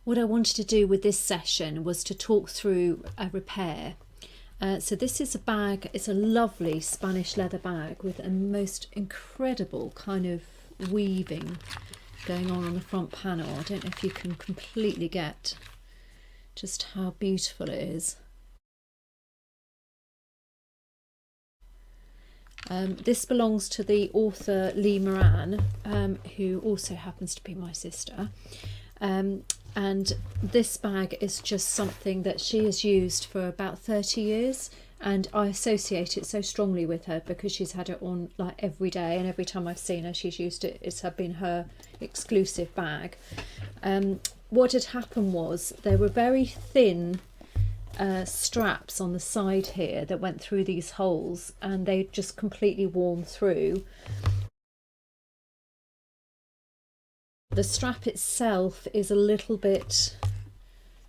what I wanted to do with this session was to talk through a repair. So this is a bag, it's a lovely Spanish leather bag with a most incredible kind of weaving going on the front panel. I don't know if you can completely get just how beautiful it is. This belongs to the author Lee Moran, who also happens to be my sister. And this bag is just something that she has used for about 30 years, and I associate it so strongly with her because she's had it on like every day, and every time I've seen her she's used it. It's been her exclusive bag. What had happened was there were very thin straps on the side here that went through these holes, and they just completely worn through. The strap itself is a little bit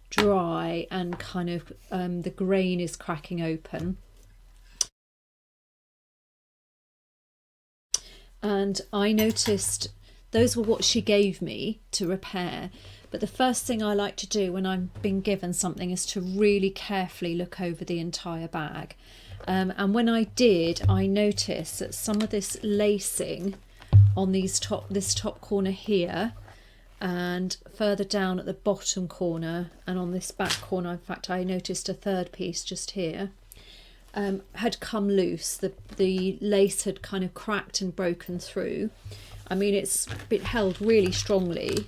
dry and kind of the grain is cracking open, and I noticed those were what she gave me to repair. But the first thing I like to do when I'm being given something is to really carefully look over the entire bag. And when I did, I noticed that some of this lacing on this top corner here, and further down at the bottom corner, and on this back corner, in fact I noticed a third piece just here, had come loose. The lace had kind of cracked and broken through. I mean, it's been held really strongly.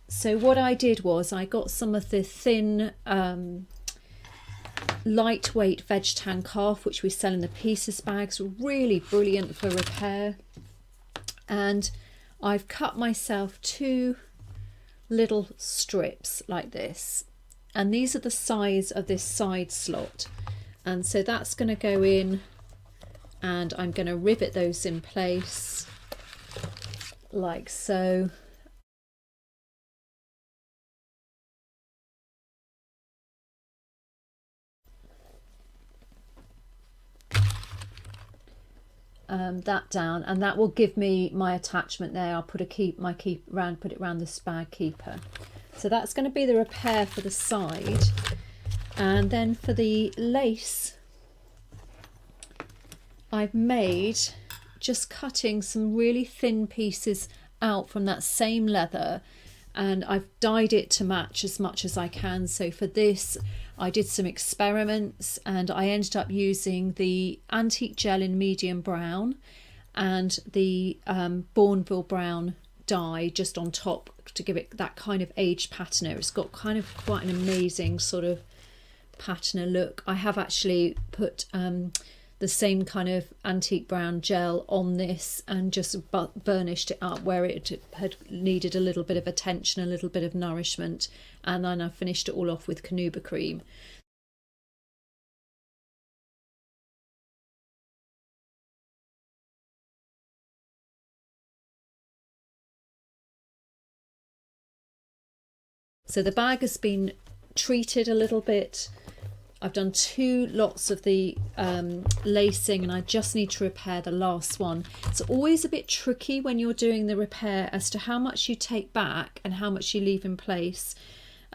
So what I did was I got some of the thin lightweight veg tan calf, which we sell in the pieces bags, really brilliant for repair, and I've cut myself 2 little strips like this, and these are the size of this side slot, and so that's going to go in, and I'm going to rivet those in place like so. That down, and that will give me my attachment there. I'll put put it around this bag keeper. So that's going to be the repair for the side. And then for the lace, I've made just cutting some really thin pieces out from that same leather, and I've dyed it to match as much as I can. So for this I did some experiments, and I ended up using the antique gel in medium brown and the Bourneville brown dye just on top to give it that kind of aged patina. It's got kind of quite an amazing sort of patina look. I have actually put the same kind of antique brown gel on this and just burnished it up where it had needed a little bit of attention, a little bit of nourishment, and then I finished it all off with Canuba cream. So the bag has been treated a little bit. I've done 2 lots of the lacing, and I just need to repair the last one. It's always a bit tricky when you're doing the repair as to how much you take back and how much you leave in place.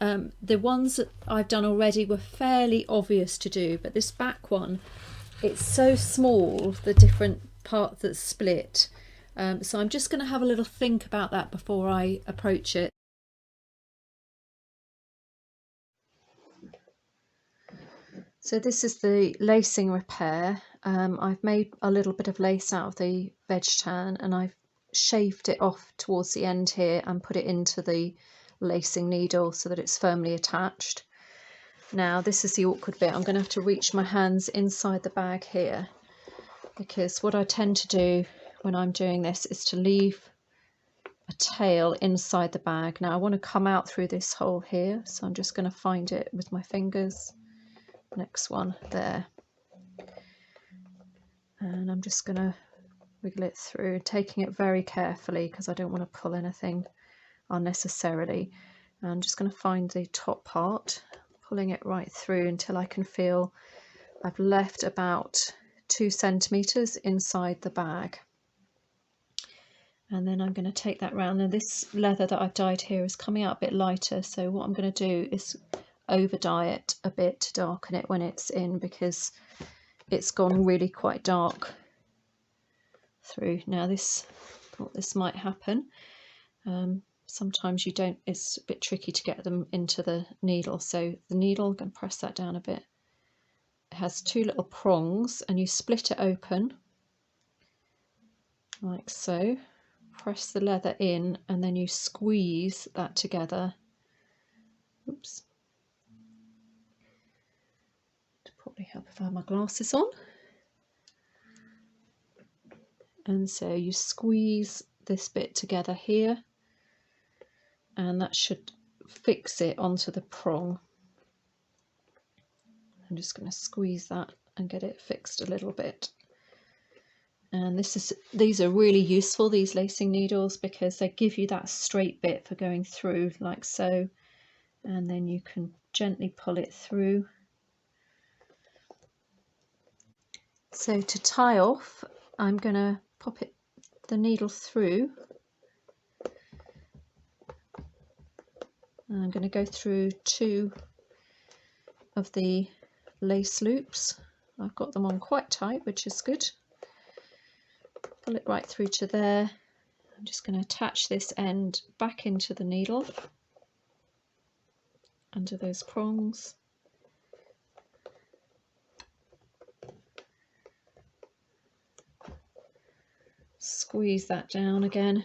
The ones that I've done already were fairly obvious to do, but this back one, it's so small, the different part that's split. So I'm just going to have a little think about that before I approach it. So this is the lacing repair. I've made a little bit of lace out of the veg tan, and I've shaved it off towards the end here and put it into the lacing needle so that it's firmly attached. Now this is the awkward bit. I'm going to have to reach my hands inside the bag here, because what I tend to do when I'm doing this is to leave a tail inside the bag. Now I want to come out through this hole here, so I'm just going to find it with my fingers. Next one there, and I'm just going to wiggle it through, taking it very carefully because I don't want to pull anything unnecessarily. And I'm just going to find the top part, pulling it right through until I can feel I've left about 2 centimeters inside the bag. And then I'm going to take that round. Now this leather that I've dyed here is coming out a bit lighter, so what I'm going to do is over dye it a bit to darken it when it's in, because it's gone really quite dark through. Now this, thought this might happen. Sometimes you don't, it's a bit tricky to get them into the needle, so the needle, I'm going to press that down a bit. It has two little prongs and you split it open like so, press the leather in and then you squeeze that together. Oops, it'd probably help if I had my glasses on. And so you squeeze this bit together here and that should fix it onto the prong. I'm just going to squeeze that and get it fixed a little bit. And these are really useful, these lacing needles, because they give you that straight bit for going through like so, and then you can gently pull it through. So to tie off, I'm going to pop the needle through, and I'm going to go through two of the lace loops. I've got them on quite tight, which is good. Pull it right through to there. I'm just going to attach this end back into the needle under those prongs. Squeeze that down again,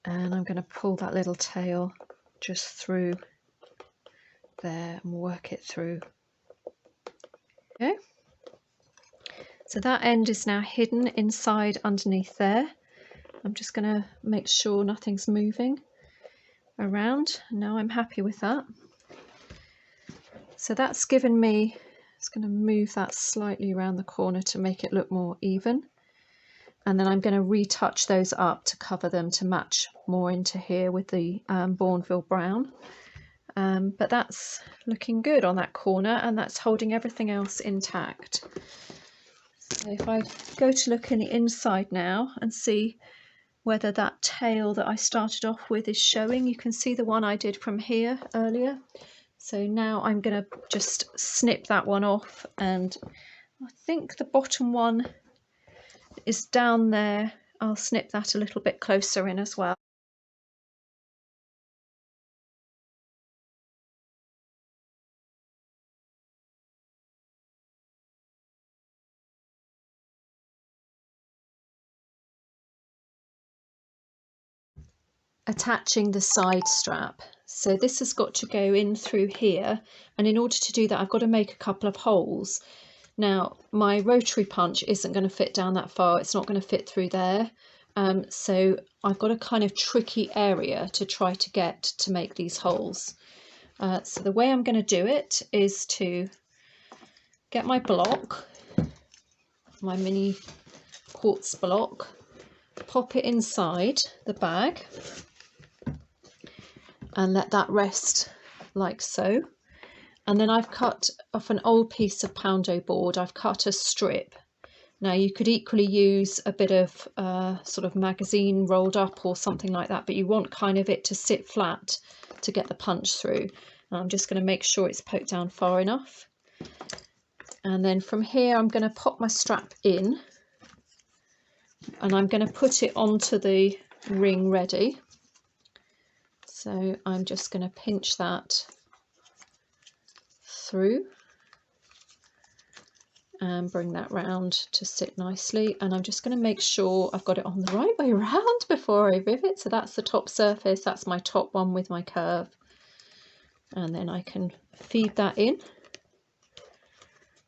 and I'm going to pull that little tail just through there and work it through. Okay, so that end is now hidden inside underneath there. I'm just going to make sure nothing's moving around. Now I'm happy with that. So that's given me, it's going to move that slightly around the corner to make it look more even. And then I'm going to retouch those up to cover them to match more into here with the Bourneville brown. But that's looking good on that corner, and that's holding everything else intact. So if I go to look in the inside now and see whether that tail that I started off with is showing, you can see the one I did from here earlier. So now I'm going to just snip that one off, and I think the bottom one is down there. I'll snip that a little bit closer in as well. Attaching the side strap, so this has got to go in through here, and in order to do that I've got to make a couple of holes. Now my rotary punch isn't going to fit down that far, it's not going to fit through there, so I've got a kind of tricky area to try to get to make these holes. So the way I'm going to do it is to get my block, my mini quartz block, pop it inside the bag and let that rest like so. And then I've cut off an old piece of poundo board, I've cut a strip. Now you could equally use a bit of sort of magazine rolled up or something like that, but you want kind of it to sit flat to get the punch through. And I'm just going to make sure it's poked down far enough. And then from here I'm going to pop my strap in, and I'm going to put it onto the ring ready. So I'm just going to pinch that through and bring that round to sit nicely, and I'm just going to make sure I've got it on the right way around before I rivet. So that's the top surface, that's my top one with my curve, and then I can feed that in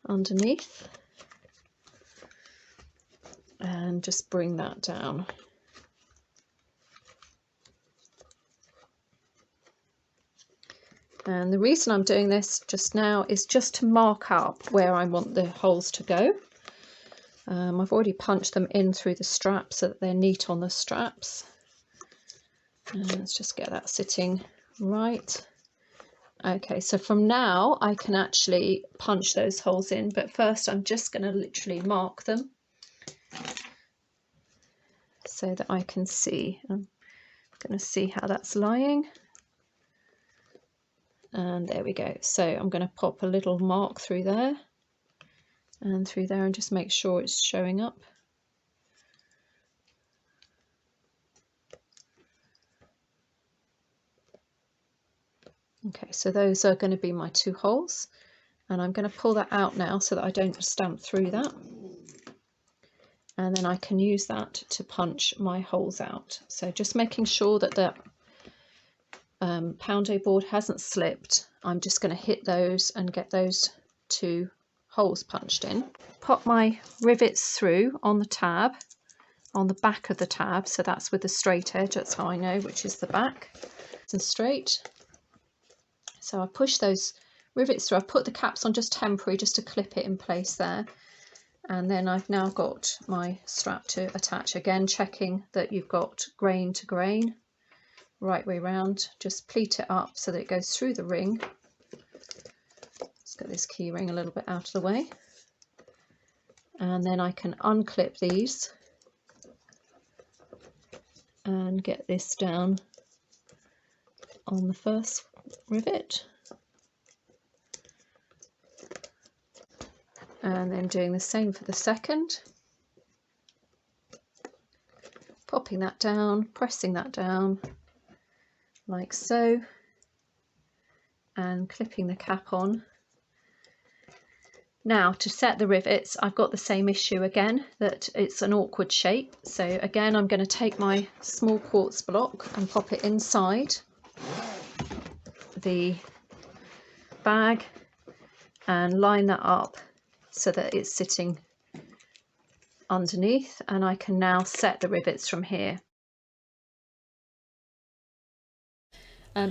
underneath and just bring that down. And the reason I'm doing this just now is just to mark up where I want the holes to go. I've already punched them in through the straps so that they're neat on the straps. And let's just get that sitting right. Okay, so from now I can actually punch those holes in, but first I'm just going to literally mark them. so that I can see. I'm going to see how that's lying. And there we go. So I'm going to pop a little mark through there and through there and just make sure it's showing up. Okay, so those are going to be my 2 holes, and I'm going to pull that out now so that I don't stamp through that, and then I can use that to punch my holes out. So just making sure that the poundo board hasn't slipped, I'm just going to hit those and get those 2 holes punched in. Pop my rivets through on the tab, on the back of the tab, so that's with the straight edge, that's how I know which is the back and straight. So I push those rivets through. I've put the caps on just temporary, just to clip it in place there. And then I've now got my strap to attach. Again, checking that you've got grain to grain, right way round. Just pleat it up so that it goes through the ring. Let's get this key ring a little bit out of the way. And then I can unclip these and get this down on the first rivet, and then doing the same for the second, popping that down, pressing that down like so, and clipping the cap on. Now to set the rivets, I've got the same issue again, that it's an awkward shape. So again, I'm going to take my small quartz block and pop it inside the bag and line that up so that it's sitting underneath, and I can now set the rivets from here.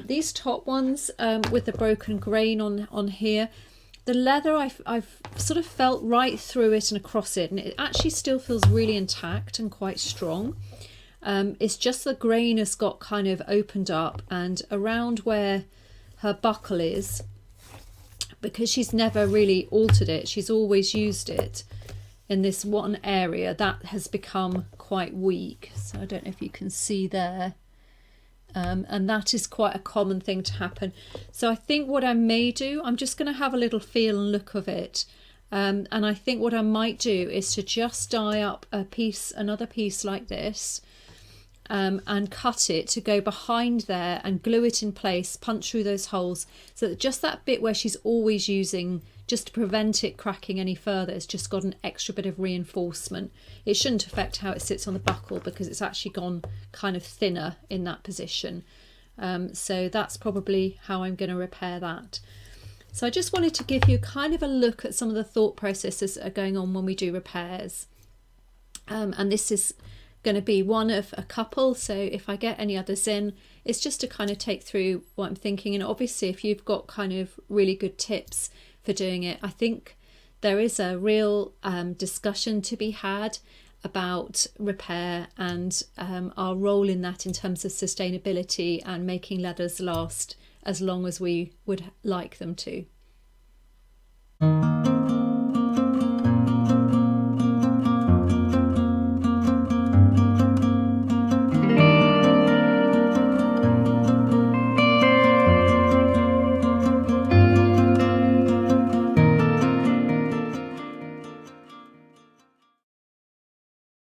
These top ones with the broken grain on here, the leather I've sort of felt right through it and across it, and it actually still feels really intact and quite strong. It's just the grain has got kind of opened up, and around where her buckle is, because she's never really altered it, she's always used it in this one area, that has become quite weak. So I don't know if you can see there. And that is quite a common thing to happen. So I think what I may do, I'm just going to have a little feel and look of it. And I think what I might do is to just dye up a piece, another piece like this, and cut it to go behind there and glue it in place, punch through those holes, so that just that bit where she's always using, just to prevent it cracking any further, it's just got an extra bit of reinforcement. It shouldn't affect how it sits on the buckle because it's actually gone kind of thinner in that position. So that's probably how I'm going to repair that. So I just wanted to give you kind of a look at some of the thought processes that are going on when we do repairs. And this is going to be one of a couple, so if I get any others in, it's just to kind of take through what I'm thinking. And obviously if you've got kind of really good tips for doing it, I think there is a real discussion to be had about repair and our role in that in terms of sustainability and making leathers last as long as we would like them to.